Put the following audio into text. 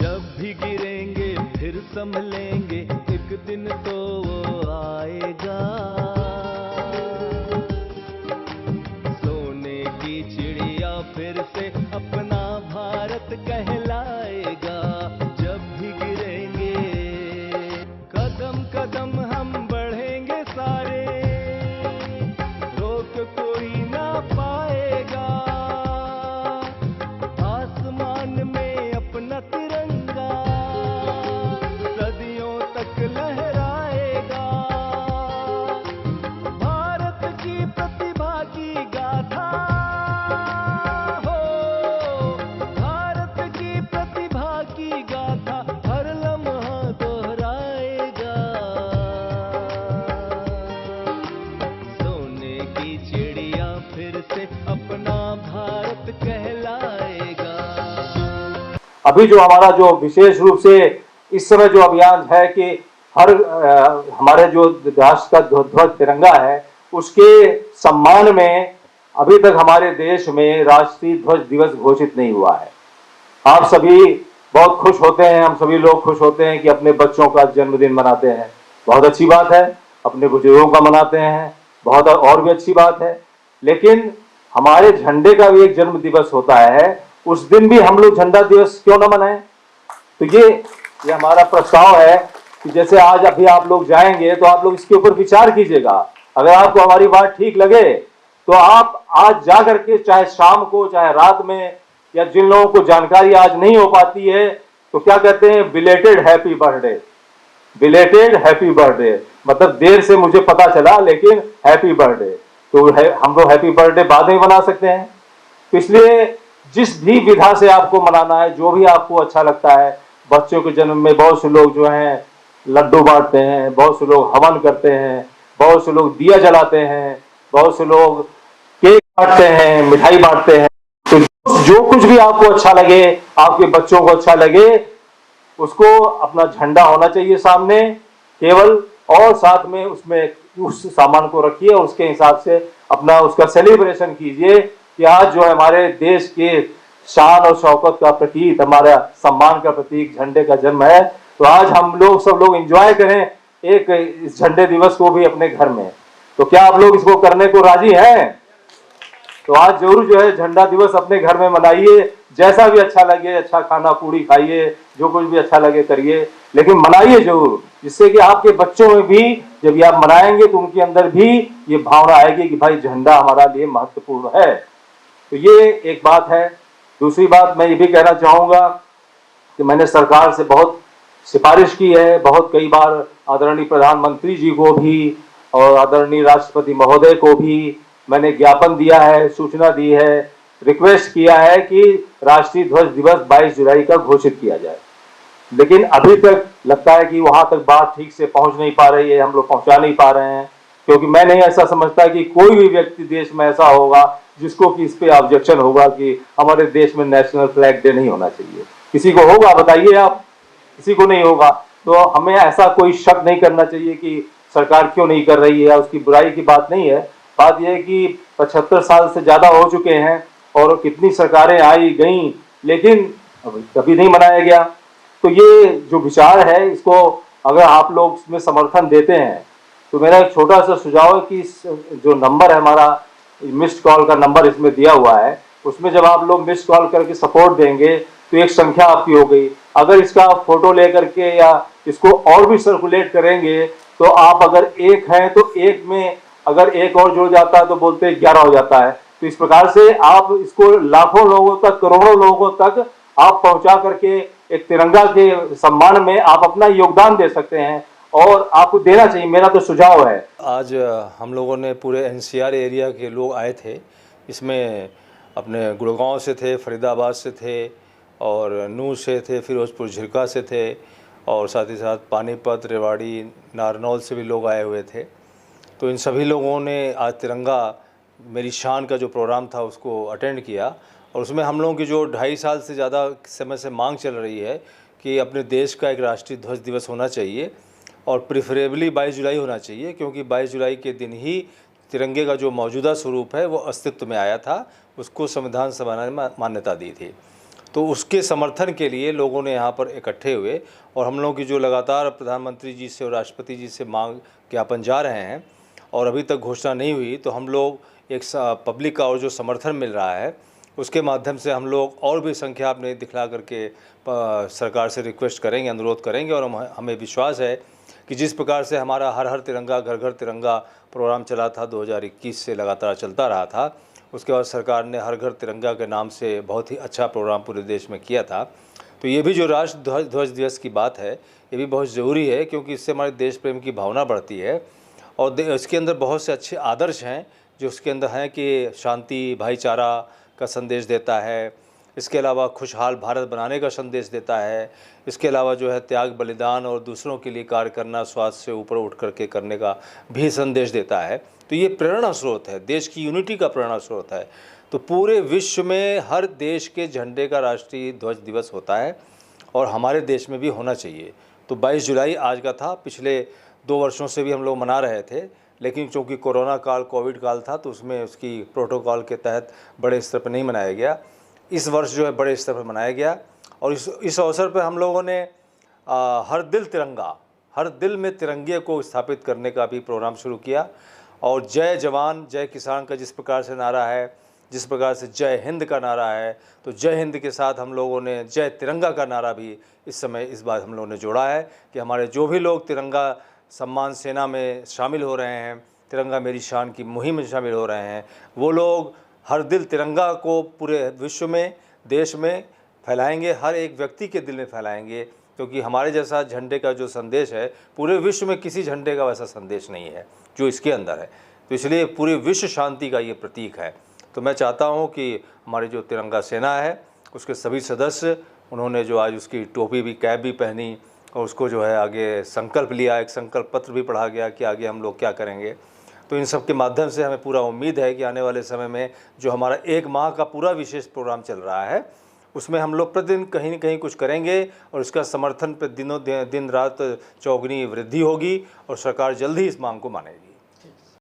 जब भी गिरेंगे फिर संभलेंगे, एक दिन तो वो आएगा। सोने की चिड़िया फिर से अपना भारत कहलाएगा। जब भी गिरेंगे कदम कदम हम बढ़ेंगे सारे, रोक कोई ना पाएगा। आसमान में अपना तिरंगा सदियों तक लहराएगा। भारत की प्रतिभा की गाथा हो, भारत की प्रतिभा की गाथा हर लम्हा दोहराएगा। सोने की चिड़िया फिर से अपना भारत कहलाएगा। अभी जो हमारा जो विशेष रूप से इस समय जो अभियान है कि हर हमारे जो राष्ट्र का ध्वज तिरंगा है उसके सम्मान में अभी तक हमारे देश में राष्ट्रीय ध्वज दिवस घोषित नहीं हुआ है। आप सभी बहुत खुश होते हैं, हम सभी लोग खुश होते हैं कि अपने बच्चों का जन्मदिन मनाते हैं, बहुत अच्छी बात है। अपने बुजुर्गों का मनाते हैं, बहुत और भी अच्छी बात है। लेकिन हमारे झंडे का भी एक जन्म दिवस होता है, उस दिन भी हम लोग झंडा दिवस क्यों ना मनाएं? तो ये हमारा प्रस्ताव है कि जैसे आज अभी आप लोग जाएंगे तो आप लोग इसके ऊपर विचार कीजिएगा। अगर आपको हमारी बात ठीक लगे तो आप आज जा करके चाहे शाम को चाहे रात में, या जिन लोगों को जानकारी आज नहीं हो पाती है तो क्या कहते हैं, belated happy birthday. Belated happy birthday मतलब देर से मुझे पता चला लेकिन हैप्पी बर्थडे। तो हम लोग हैप्पी बर्थडे बाद में मना सकते हैं। तो इसलिए जिस भी विधा से आपको मनाना है, जो भी आपको अच्छा लगता है। बच्चों के जन्म में बहुत से लोग जो हैं लड्डू बांटते हैं, बहुत से लोग हवन करते हैं, बहुत से लोग दिया जलाते हैं, बहुत से लोग केक बांटते हैं, मिठाई बांटते हैं। तो जो कुछ भी आपको अच्छा लगे, आपके बच्चों को अच्छा लगे, उसको अपना झंडा होना चाहिए सामने केवल, और साथ में उसमें उस सामान को रखिए और उसके हिसाब से अपना उसका सेलिब्रेशन कीजिए कि आज जो हमारे देश के शान और शौकत का प्रतीक, हमारा सम्मान का प्रतीक झंडे का जन्म है। तो आज हम लोग सब लोग एंजॉय करें एक इस झंडे दिवस को भी अपने घर में। तो क्या आप लोग इसको करने को राजी हैं? तो आज जरूर जो है झंडा दिवस अपने घर में मनाइए, जैसा भी अच्छा लगे, अच्छा खाना पूड़ी खाइए, जो कुछ भी अच्छा लगे करिए, लेकिन मनाइए जरूर, जिससे कि आपके बच्चों में भी जब ये आप मनाएंगे तो उनके अंदर भी ये भावना आएगी कि भाई झंडा हमारा लिए महत्वपूर्ण है। तो ये एक बात है। दूसरी बात मैं ये भी कहना चाहूंगा कि मैंने सरकार से बहुत सिफारिश की है, बहुत कई बार आदरणीय प्रधानमंत्री जी को भी और आदरणीय राष्ट्रपति महोदय को भी मैंने ज्ञापन दिया है, सूचना दी है, रिक्वेस्ट किया है कि राष्ट्रीय ध्वज दिवस 22 जुलाई का घोषित किया जाए। लेकिन अभी तक लगता है कि वहां तक बात ठीक से पहुंच नहीं पा रही है, हम लोग पहुंचा नहीं पा रहे हैं। क्योंकि मैं नहीं ऐसा समझता कि कोई भी व्यक्ति देश में ऐसा होगा जिसको कि इस पे ऑब्जेक्शन होगा कि हमारे देश में नेशनल फ्लैग डे नहीं होना चाहिए। किसी को होगा? बताइए आप। किसी को नहीं होगा। तो हमें ऐसा कोई शक नहीं करना चाहिए कि सरकार क्यों नहीं कर रही है, उसकी बुराई की बात नहीं है। बात यह है कि 75 साल से ज्यादा हो चुके हैं और कितनी सरकारें आई गई, लेकिन कभी नहीं मनाया गया। तो ये जो विचार है, इसको अगर आप लोग इसमें समर्थन देते हैं तो मेरा एक छोटा सा सुझाव है कि जो नंबर है हमारा, मिस्ड कॉल का नंबर इसमें दिया हुआ है, उसमें जब आप लोग मिस्ड कॉल करके सपोर्ट देंगे तो एक संख्या आपकी हो गई। अगर इसका फोटो लेकर के या इसको और भी सर्कुलेट करेंगे तो आप अगर एक हैं तो एक में अगर एक और जुड़ जाता है तो बोलते हैं 11 हो जाता है। तो इस प्रकार से आप इसको लाखों लोगों तक, करोड़ों लोगों तक आप पहुंचा करके एक तिरंगा के सम्मान में आप अपना योगदान दे सकते हैं और आपको देना चाहिए। मेरा तो सुझाव है। आज हम लोगों ने पूरे एनसीआर एरिया के लोग आए थे। इसमें अपने गुड़गांव से थे, फरीदाबाद से थे और नूह से थे, फिरोजपुर झिरका से थे और साथ ही साथ पानीपत, रेवाड़ी, नारनौल से भी लोग आए हुए थे। तो इन सभी लोगों ने आज तिरंगा मेरी शान का जो प्रोग्राम था उसको अटेंड किया और उसमें हम लोगों की जो 2.5 साल से ज़्यादा समय से मांग चल रही है कि अपने देश का एक राष्ट्रीय ध्वज दिवस होना चाहिए और प्रिफरेबली 22 जुलाई होना चाहिए, क्योंकि 22 जुलाई के दिन ही तिरंगे का जो मौजूदा स्वरूप है वो अस्तित्व में आया था, उसको संविधान सभा ने मान्यता दी थी। तो उसके समर्थन के लिए लोगों ने यहाँ पर इकट्ठे हुए और हम लोगों की जो लगातार प्रधानमंत्री जी से और राष्ट्रपति जी से मांग ज्ञापन जा रहे हैं और अभी तक घोषणा नहीं हुई, तो हम लोग एक पब्लिक का और जो समर्थन मिल रहा है उसके माध्यम से हम लोग और भी संख्या अपने दिखला करके सरकार से रिक्वेस्ट करेंगे, अनुरोध करेंगे। और हमें विश्वास है कि जिस प्रकार से हमारा हर हर तिरंगा घर घर तिरंगा प्रोग्राम चला था 2021 से लगातार चलता रहा था, उसके बाद सरकार ने हर घर तिरंगा के नाम से बहुत ही अच्छा प्रोग्राम पूरे देश में किया था। तो ये भी जो राष्ट्र ध्वज दिवस की बात है ये भी बहुत ज़रूरी है, क्योंकि इससे हमारे देश प्रेम की भावना बढ़ती है और इसके अंदर बहुत से अच्छे आदर्श हैं जो उसके अंदर हैं कि शांति भाईचारा का संदेश देता है, इसके अलावा खुशहाल भारत बनाने का संदेश देता है, इसके अलावा जो है त्याग बलिदान और दूसरों के लिए कार्य करना, स्वार्थ से ऊपर उठ करके करने का भी संदेश देता है। तो ये प्रेरणा स्रोत है, देश की यूनिटी का प्रेरणा स्रोत है। तो पूरे विश्व में हर देश के झंडे का राष्ट्रीय ध्वज दिवस होता है और हमारे देश में भी होना चाहिए। तो 22 जुलाई आज का था, पिछले 2 वर्षों से भी हम लोग मना रहे थे, लेकिन चूँकि कोरोना काल कोविड काल था तो उसमें उसकी प्रोटोकॉल के तहत बड़े स्तर पर नहीं मनाया गया। इस वर्ष जो है बड़े स्तर पर मनाया गया और इस अवसर पर हम लोगों ने हर दिल तिरंगा, हर दिल में तिरंगे को स्थापित करने का भी प्रोग्राम शुरू किया। और जय जवान जय किसान का जिस प्रकार से नारा है, जिस प्रकार से जय हिंद का नारा है, तो जय हिंद के साथ हम लोगों ने जय तिरंगा का नारा भी इस बार हम लोगों ने जोड़ा है कि हमारे जो भी लोग तिरंगा सम्मान सेना में शामिल हो रहे हैं, तिरंगा मेरी शान की मुहिम में शामिल हो रहे हैं, वो लोग हर दिल तिरंगा को पूरे विश्व में, देश में फैलाएंगे, हर एक व्यक्ति के दिल में फैलाएंगे, क्योंकि हमारे जैसा झंडे का जो संदेश है पूरे विश्व में किसी झंडे का वैसा संदेश नहीं है जो इसके अंदर है। तो इसलिए पूरे विश्व शांति का ये प्रतीक है। तो मैं चाहता हूँ कि हमारी जो तिरंगा सेना है उसके सभी सदस्य, उन्होंने जो आज उसकी टोपी भी, कैप भी पहनी और उसको जो है आगे संकल्प लिया, एक संकल्प पत्र भी पढ़ा गया कि आगे हम लोग क्या करेंगे। तो इन सब के माध्यम से हमें पूरा उम्मीद है कि आने वाले समय में जो हमारा 1 माह का पूरा विशेष प्रोग्राम चल रहा है उसमें हम लोग प्रतिदिन कहीं न कहीं कुछ करेंगे और इसका समर्थन पर दिन रात चौगुनी वृद्धि होगी और सरकार जल्द ही इस मांग को मानेगी।